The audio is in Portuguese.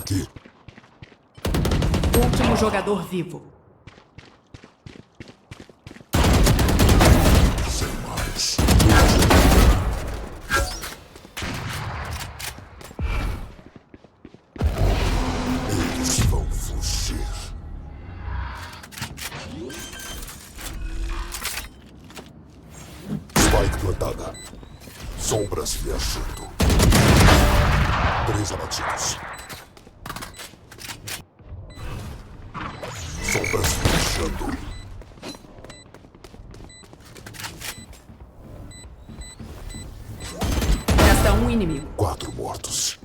Aqui. Último jogador vivo. Sem mais. Eles vão fugir. Spike plantada. Sombras viajando. 3 abatidos. Sombras viajando. Resta um inimigo. 4 mortos.